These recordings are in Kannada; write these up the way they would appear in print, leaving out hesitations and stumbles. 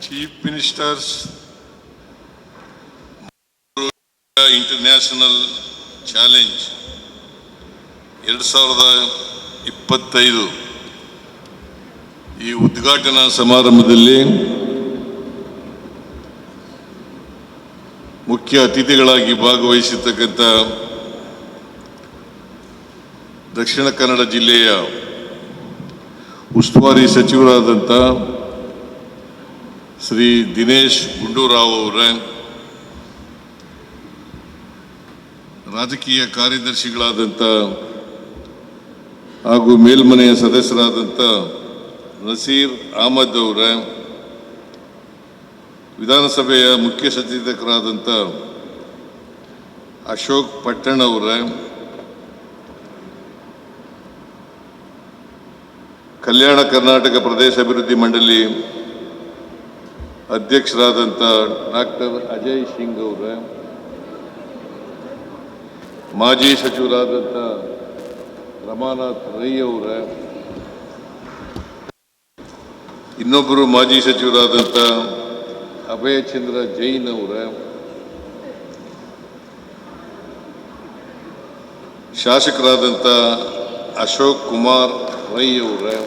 ಚೀಫ್ ಮಿನಿಸ್ಟರ್ಸ್ ಇಂಟರ್ನ್ಯಾಷನಲ್ ಚಾಲೆಂಜ್ 2025 ಈ ಉದ್ಘಾಟನಾ ಸಮಾರಂಭದಲ್ಲಿ ಮುಖ್ಯ ಅತಿಥಿಗಳಾಗಿ ಭಾಗವಹಿಸಿರ್ತಕ್ಕಂಥ ದಕ್ಷಿಣ ಕನ್ನಡ ಜಿಲ್ಲೆಯ ಉಸ್ತುವಾರಿ ಸಚಿವರಾದಂಥ ಶ್ರೀ ದಿನೇಶ್ ಗುಂಡೂರಾವ್ ಅವರೇ, ರಾಜಕೀಯ ಕಾರ್ಯದರ್ಶಿಗಳಾದಂಥ ಹಾಗೂ ಮೇಲ್ಮನೆಯ ಸದಸ್ಯರಾದಂಥ ನಸೀರ್ ಅಹಮದ್ ಅವರೇ, ವಿಧಾನಸಭೆಯ ಮುಖ್ಯ ಸಚೇತಕರಾದಂಥ ಅಶೋಕ್ ಪಟ್ಟಣ್ ಅವರೇ, ಕಲ್ಯಾಣ ಕರ್ನಾಟಕ ಪ್ರದೇಶ ಅಭಿವೃದ್ಧಿ ಮಂಡಳಿ ಅಧ್ಯಕ್ಷರಾದಂಥ ಡಾಕ್ಟರ್ ಅಜಯ್ ಸಿಂಗ್ ಅವರೇ, ಮಾಜಿ ಸಚಿವರಾದಂಥ ರಮಾನಾಥ್ ರೈ ಅವರೇ, ಇನ್ನೊಬ್ಬರು ಮಾಜಿ ಸಚಿವರಾದಂಥ ಅಭಯಚಂದ್ರ ಜೈನ್ ಅವರೇ, ಶಾಸಕರಾದಂಥ ಅಶೋಕ್ ಕುಮಾರ್ ರೈ ಅವರೇ,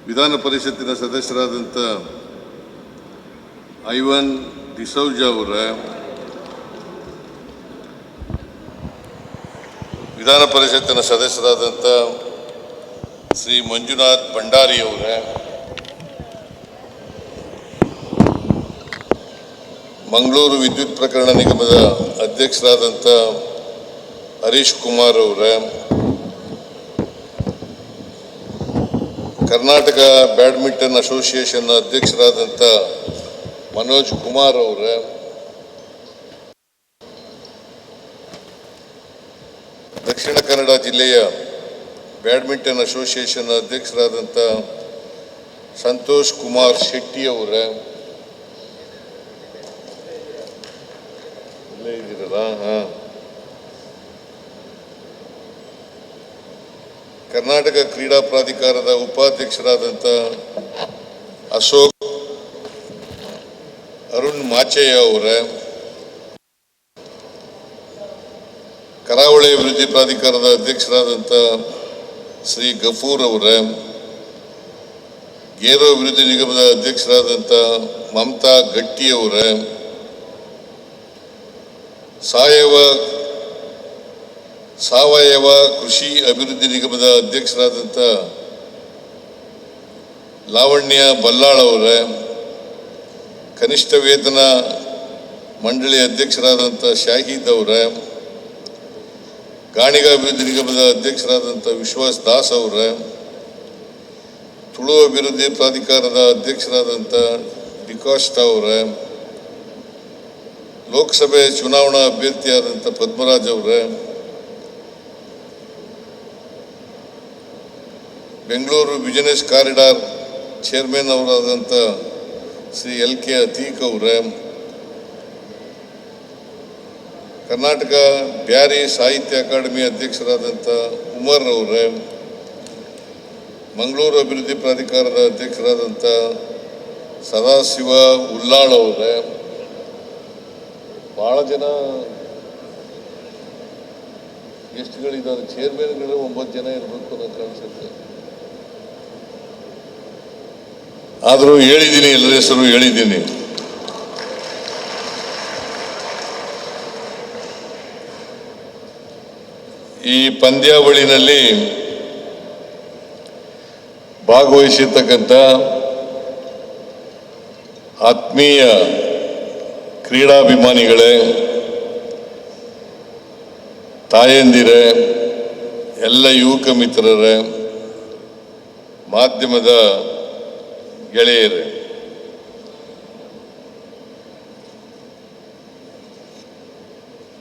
ವಿಧಾನ ಪರಿಷತ್ತಿನ ಸದಸ್ಯರಾದಂಥ ಐವನ್ ಡಿಸೌಜ ಅವರೇ, ವಿಧಾನ ಪರಿಷತ್ತಿನ ಸದಸ್ಯರಾದಂಥ ಶ್ರೀ ಮಂಜುನಾಥ್ ಭಂಡಾರಿ ಅವರೇ, ಮಂಗಳೂರು ವಿದ್ಯುತ್ ಪ್ರಕರಣ ನಿಗಮದ ಅಧ್ಯಕ್ಷರಾದಂಥ ಹರೀಶ್ ಕುಮಾರ್ ಅವರೇ, ಕರ್ನಾಟಕ ಬ್ಯಾಡ್ಮಿಂಟನ್ ಅಸೋಸಿಯೇಷನ್ ಅಧ್ಯಕ್ಷರಾದಂಥ ಮನೋಜ್ ಕುಮಾರ್ ಅವರೇ, ದಕ್ಷಿಣ ಕನ್ನಡ ಜಿಲ್ಲೆಯ ಬ್ಯಾಡ್ಮಿಂಟನ್ ಅಸೋಸಿಯೇಷನ್ ಅಧ್ಯಕ್ಷರಾದಂಥ ಸಂತೋಷ್ ಕುಮಾರ್ ಶೆಟ್ಟಿ ಅವರೇ, ಇಲ್ಲೇ ಇದ್ದೀರಲ್ಲ, ಕರ್ನಾಟಕ ಕ್ರೀಡಾ ಪ್ರಾಧಿಕಾರದ ಉಪಾಧ್ಯಕ್ಷರಾದಂಥ ಅಶೋಕ್ ಅರುಣ್ ಮಾಚಯ್ಯ ಅವರೇ, ಕರಾವಳಿ ಅಭಿವೃದ್ಧಿ ಪ್ರಾಧಿಕಾರದ ಅಧ್ಯಕ್ಷರಾದಂಥ ಶ್ರೀ ಗಫೂರ್ ಅವರೇ, ಗೇರು ಅಭಿವೃದ್ಧಿ ನಿಗಮದ ಅಧ್ಯಕ್ಷರಾದಂಥ ಮಮತಾ ಗಟ್ಟಿ ಅವರೇ, ಸಾವಯವ ಕೃಷಿ ಅಭಿವೃದ್ಧಿ ನಿಗಮದ ಅಧ್ಯಕ್ಷರಾದಂಥ ಲಾವಣ್ಯ ಬಲ್ಲಾಳ್ ಅವರೇ, ಕನಿಷ್ಠ ವೇತನ ಮಂಡಳಿ ಅಧ್ಯಕ್ಷರಾದಂಥ ಶಾಹಿದ್ ಅವರೇ, ಗಾಣಿಗ ಅಭಿವೃದ್ಧಿ ನಿಗಮದ ಅಧ್ಯಕ್ಷರಾದಂಥ ವಿಶ್ವಾಸ್ ದಾಸ್ ಅವರೇ, ತುಳು ಅಭಿವೃದ್ಧಿ ಪ್ರಾಧಿಕಾರದ ಅಧ್ಯಕ್ಷರಾದಂಥ ಡಿಕಾಸ್ಟಾ ಅವರೇ, ಲೋಕಸಭೆ ಚುನಾವಣಾ ಅಭ್ಯರ್ಥಿಯಾದಂಥ ಪದ್ಮರಾಜ್ ಅವರೇ, ಬೆಂಗಳೂರು ಬಿಸಿನೆಸ್ ಕಾರಿಡಾರ್ ಚೇರ್ಮನ್ ಅವರಾದಂಥ ಶ್ರೀ ಎಲ್ ಕೆ ಅತೀಕ್ ಅವರೇ, ಕರ್ನಾಟಕ ಬ್ಯಾರಿ ಸಾಹಿತ್ಯ ಅಕಾಡೆಮಿ ಅಧ್ಯಕ್ಷರಾದಂಥ ಉಮರ್ ಅವರೇ, ಮಂಗಳೂರು ಅಭಿವೃದ್ಧಿ ಪ್ರಾಧಿಕಾರದ ಅಧ್ಯಕ್ಷರಾದಂಥ ಸದಾಶಿವ ಉಲ್ಲಾಳ್ ಅವರೇ, ಭಾಳ ಜನ ಗೆಸ್ಟ್ಗಳಿದ್ದಾರೆ, ಚೇರ್ಮನ್ಗಳು 9 ಜನ ಇರಬೇಕು ಅನ್ನೋದು ಕಾಣಿಸುತ್ತೆ. ಆದರೂ ಹೇಳಿದ್ದೀನಿ, ಎಲ್ಲರ ಹೆಸರು ಹೇಳಿದ್ದೀನಿ. ಈ ಪಂದ್ಯಾವಳಿನಲ್ಲಿ ಭಾಗವಹಿಸಿರ್ತಕ್ಕಂಥ ಆತ್ಮೀಯ ಕ್ರೀಡಾಭಿಮಾನಿಗಳೇ, ತಾಯಂದಿರೇ, ಎಲ್ಲ ಯುವಕ ಮಿತ್ರರೇ, ಮಾಧ್ಯಮದ ಗೆಳೆಯರೇ,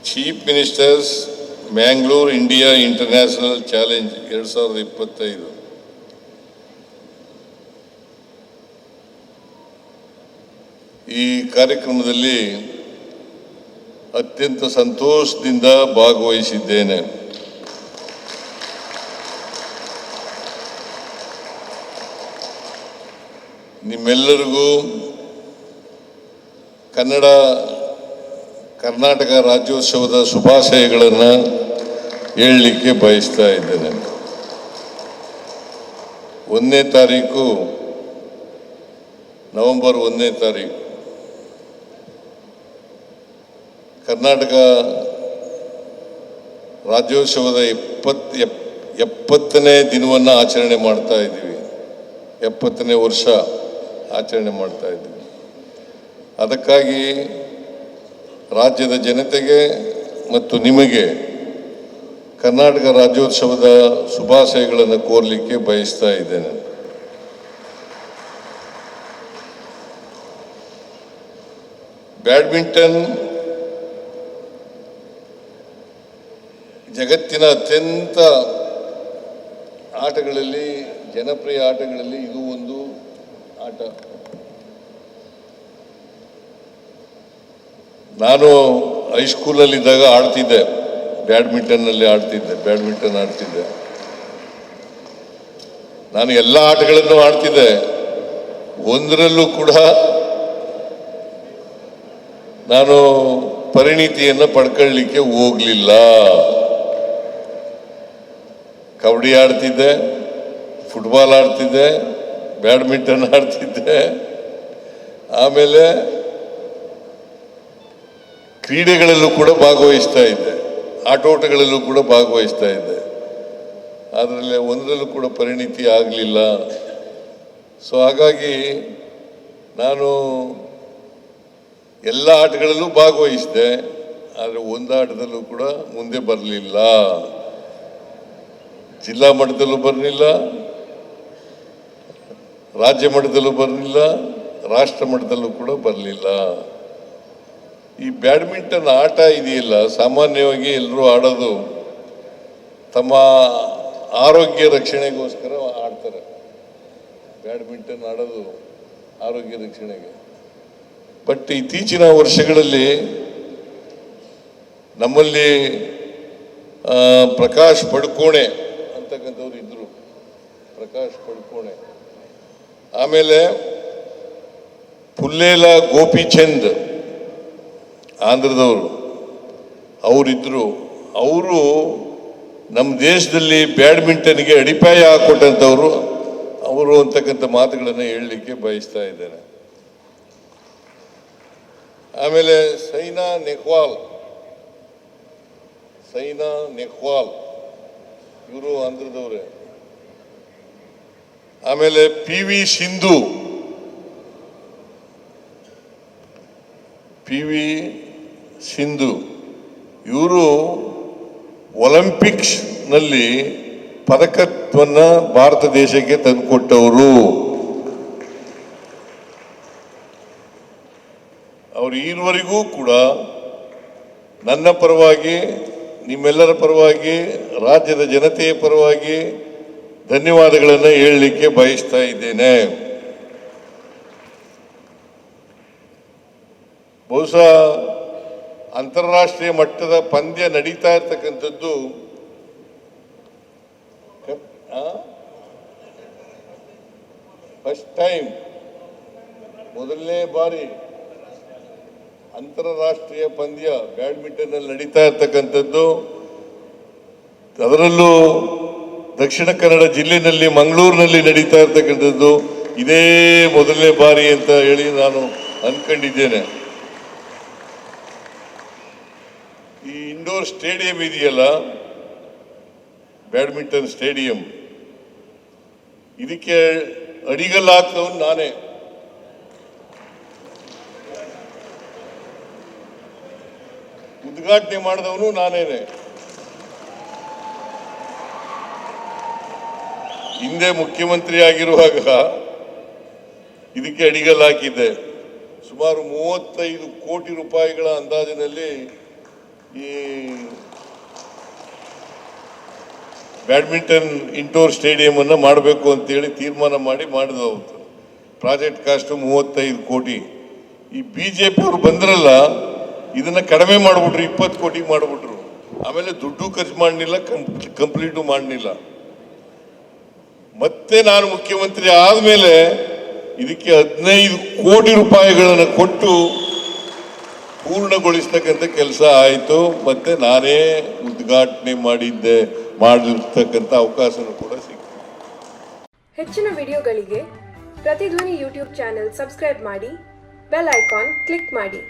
chief ministers Mangalore India international challenge 2025 ಈ ಕಾರ್ಯಕ್ರಮದಲ್ಲಿ ಅತ್ಯಂತ ಸಂತೋಷದಿಂದ ಭಾಗವಹಿಸಿದ್ದೇನೆ. ನಿಮ್ಮೆಲ್ಲರಿಗೂ ಕರ್ನಾಟಕ ರಾಜ್ಯೋತ್ಸವದ ಶುಭಾಶಯಗಳನ್ನು ಹೇಳಲಿಕ್ಕೆ ಬಯಸ್ತಾ ಇದ್ದೇನೆ. 1ನೇ ತಾರೀಕು ನವೆಂಬರ್ 1ನೇ ತಾರೀಕು ಕರ್ನಾಟಕ ರಾಜ್ಯೋತ್ಸವದ 70ನೇ ದಿನವನ್ನು ಆಚರಣೆ ಮಾಡ್ತಾ ಇದ್ದೀವಿ. 70ನೇ ವರ್ಷ ಆಚರಣೆ ಮಾಡ್ತಾ ಇದ್ದೀವಿ. ಅದಕ್ಕಾಗಿ ರಾಜ್ಯದ ಜನತೆಗೆ ಮತ್ತು ನಿಮಗೆ ಕರ್ನಾಟಕ ರಾಜ್ಯೋತ್ಸವದ ಶುಭಾಶಯಗಳನ್ನು ಕೋರಲಿಕ್ಕೆ ಬಯಸ್ತಾ ಇದ್ದೇನೆ. ಬ್ಯಾಡ್ಮಿಂಟನ್ ಜಗತ್ತಿನ ಅತ್ಯಂತ ಆಟಗಳಲ್ಲಿ, ಜನಪ್ರಿಯ ಆಟಗಳಲ್ಲಿ ಇದು ಒಂದು ಆಟ. ನಾನು ಹೈಸ್ಕೂಲಲ್ಲಿದ್ದಾಗ ಆಡ್ತಿದ್ದೆ, ಬ್ಯಾಡ್ಮಿಂಟನ್ ಆಡ್ತಿದ್ದೆ. ನಾನು ಎಲ್ಲ ಆಟಗಳನ್ನು ಆಡ್ತಿದ್ದೆ. ಒಂದರಲ್ಲೂ ಕೂಡ ನಾನು ಪರಿಣಿತಿಯನ್ನು ಪಡ್ಕೊಳ್ಳಿಕ್ಕೆ ಹೋಗಲಿಲ್ಲ. ಕಬಡ್ಡಿ ಆಡ್ತಿದ್ದೆ, ಫುಟ್ಬಾಲ್ ಆಡ್ತಿದ್ದೆ, ಬ್ಯಾಡ್ಮಿಂಟನ್ ಆಡ್ತಿದ್ದೆ. ಆಮೇಲೆ ಕ್ರೀಡೆಗಳಲ್ಲೂ ಕೂಡ ಭಾಗವಹಿಸ್ತಾ ಇದ್ದೆ, ಆಟೋಟಗಳಲ್ಲೂ ಕೂಡ ಭಾಗವಹಿಸ್ತಾ ಇದ್ದೆ. ಅದರಲ್ಲಿ ಒಂದರಲ್ಲೂ ಕೂಡ ಪರಿಣಿತಿ ಆಗಲಿಲ್ಲ. ಸೊ ಹಾಗಾಗಿ ನಾನು ಎಲ್ಲ ಆಟಗಳಲ್ಲೂ ಭಾಗವಹಿಸಿದೆ, ಆದರೆ ಒಂದು ಆಟದಲ್ಲೂ ಕೂಡ ಮುಂದೆ ಬರಲಿಲ್ಲ. ಜಿಲ್ಲಾ ಮಟ್ಟದಲ್ಲೂ ಬರಲಿಲ್ಲ, ರಾಜ್ಯ ಮಟ್ಟದಲ್ಲೂ ಬರಲಿಲ್ಲ, ರಾಷ್ಟ್ರ ಮಟ್ಟದಲ್ಲೂ ಕೂಡ ಬರಲಿಲ್ಲ. ಈ ಬ್ಯಾಡ್ಮಿಂಟನ್ ಆಟ ಇದೆಯಲ್ಲ, ಸಾಮಾನ್ಯವಾಗಿ ಎಲ್ಲರೂ ಆಡೋದು ತಮ್ಮ ಆರೋಗ್ಯ ರಕ್ಷಣೆಗೋಸ್ಕರ ಆಡ್ತಾರೆ. ಬ್ಯಾಡ್ಮಿಂಟನ್ ಆಡೋದು ಆರೋಗ್ಯ ರಕ್ಷಣೆಗೆ. ಬಟ್ ಇತ್ತೀಚಿನ ವರ್ಷಗಳಲ್ಲಿ ನಮ್ಮಲ್ಲಿ ಪ್ರಕಾಶ್ ಪಡುಕೋಣೆ ಅಂತಕ್ಕಂಥವ್ರು ಇದ್ರು. ಪ್ರಕಾಶ್ ಪಡುಕೋಣೆ, ಆಮೇಲೆ ಪುಲ್ಲೇಲ ಗೋಪಿಚಂದ್ ಆಂಧ್ರದವರು, ಅವರಿದ್ದರು. ಅವರು ನಮ್ಮ ದೇಶದಲ್ಲಿ ಬ್ಯಾಡ್ಮಿಂಟನ್ಗೆ ಅಡಿಪಾಯ ಹಾಕೊಟ್ಟಂಥವ್ರು ಅವರು ಅಂತಕ್ಕಂಥ ಮಾತುಗಳನ್ನು ಹೇಳಲಿಕ್ಕೆ ಬಯಸ್ತಾ ಇದ್ದೇನೆ. ಆಮೇಲೆ ಸೈನಾ ನೆಹ್ವಾಲ್ ಇವರು ಆಂಧ್ರದವರೇ. ಆಮೇಲೆ PV ಸಿಂಧು ಇವರು ಒಲಿಂಪಿಕ್ಸ್ನಲ್ಲಿ ಪದಕವನ್ನು ಭಾರತ ದೇಶಕ್ಕೆ ತಂದುಕೊಟ್ಟವರು. ಅವರು ಈವರೆಗೂ ಕೂಡ ನನ್ನ ಪರವಾಗಿ, ನಿಮ್ಮೆಲ್ಲರ ಪರವಾಗಿ, ರಾಜ್ಯದ ಜನತೆಯ ಪರವಾಗಿ ಧನ್ಯವಾದಗಳನ್ನು ಹೇಳಲಿಕ್ಕೆ ಬಯಸ್ತಾ ಇದ್ದೇನೆ. ಬಹುಶಃ ಅಂತಾರಾಷ್ಟ್ರೀಯ ಮಟ್ಟದ ಪಂದ್ಯ ನಡೀತಾ ಇರ್ತಕ್ಕಂಥದ್ದು ಫಸ್ಟ್ ಟೈಮ್, ಮೊದಲನೇ ಬಾರಿ ಅಂತಾರಾಷ್ಟ್ರೀಯ ಪಂದ್ಯ ಬ್ಯಾಡ್ಮಿಂಟನ್ ನಡೀತಾ ಇರ್ತಕ್ಕಂಥದ್ದು. ಅದರಲ್ಲೂ ದಕ್ಷಿಣ ಕನ್ನಡ ಜಿಲ್ಲೆಯಲ್ಲಿ ಮಂಗಳೂರಿನಲ್ಲಿ ನಡೀತಾ ಇರ್ತಕ್ಕಂಥದ್ದು ಇದೇ ಮೊದಲನೇ ಬಾರಿ ಅಂತ ಹೇಳಿ ನಾನು ಅಂದ್ಕೊಂಡಿದ್ದೇನೆ. ಈ ಇಂಡೋರ್ ಸ್ಟೇಡಿಯಂ ಇದೆಯಲ್ಲ, ಬ್ಯಾಡ್ಮಿಂಟನ್ ಸ್ಟೇಡಿಯಂ, ಇದಕ್ಕೆ ಅಡಿಗಲ್ಲು ಹಾಕ್ತವನು ನಾನೇ. ಉದ್ಘಾಟನೆ ಮಾಡಿದವನು ನಾನೇನೆ. ಹಿಂದೆ ಮುಖ್ಯಮಂತ್ರಿ ಆಗಿರುವಾಗ ಇದಕ್ಕೆ ಅಡಿಗಲ್ಲು ಹಾಕಿದ್ದೆ. ಸುಮಾರು 35 ಕೋಟಿ ರೂಪಾಯಿಗಳ ಅಂದಾಜಿನಲ್ಲಿ ಈ ಬ್ಯಾಡ್ಮಿಂಟನ್ ಇಂಡೋರ್ ಸ್ಟೇಡಿಯಂ ಅನ್ನು ಮಾಡಬೇಕು ಅಂತೇಳಿ ತೀರ್ಮಾನ ಮಾಡಿದವು. ಪ್ರಾಜೆಕ್ಟ್ ಕಾಸ್ಟ್ 35 ಕೋಟಿ. ಈ BJP ಅವರು ಬಂದ್ರಲ್ಲ, ಇದನ್ನ ಕಡಿಮೆ ಮಾಡಿಬಿಟ್ರು, 20 ಕೋಟಿ ಮಾಡಿಬಿಟ್ರು. ಆಮೇಲೆ ದುಡ್ಡು ಖರ್ಚು ಮಾಡಲಿಲ್ಲ, ಕಂಪ್ಲೀಟು ಮಾಡಲಿಲ್ಲ. ಮತ್ತೆ ನಾನು ಮುಖ್ಯಮಂತ್ರಿ ಆದಮೇಲೆ ಇದಕ್ಕೆ 15 ಕೋಟಿ ರೂಪಾಯಿಗಳನ್ನು ಕೊಟ್ಟು ಪೂರ್ಣಗೊಳಿಸ್ತಕ್ಕಂಥ ಕೆಲಸ ಆಯಿತು. ಮತ್ತೆ ನಾನೇ ಉದ್ಘಾಟನೆ ಮಾಡಿರ್ತಕ್ಕಂಥ ಅವಕಾಶನೂ ಕೂಡ ಸಿಕ್ತು. ಹೆಚ್ಚಿನ ವಿಡಿಯೋಗಳಿಗೆ ಪ್ರತಿಧ್ವನಿ ಯೂಟ್ಯೂಬ್ ಚಾನೆಲ್ ಸಬ್ಸ್ಕ್ರೈಬ್ ಮಾಡಿ, ಬೆಲ್ ಐಕಾನ್ ಕ್ಲಿಕ್ ಮಾಡಿ.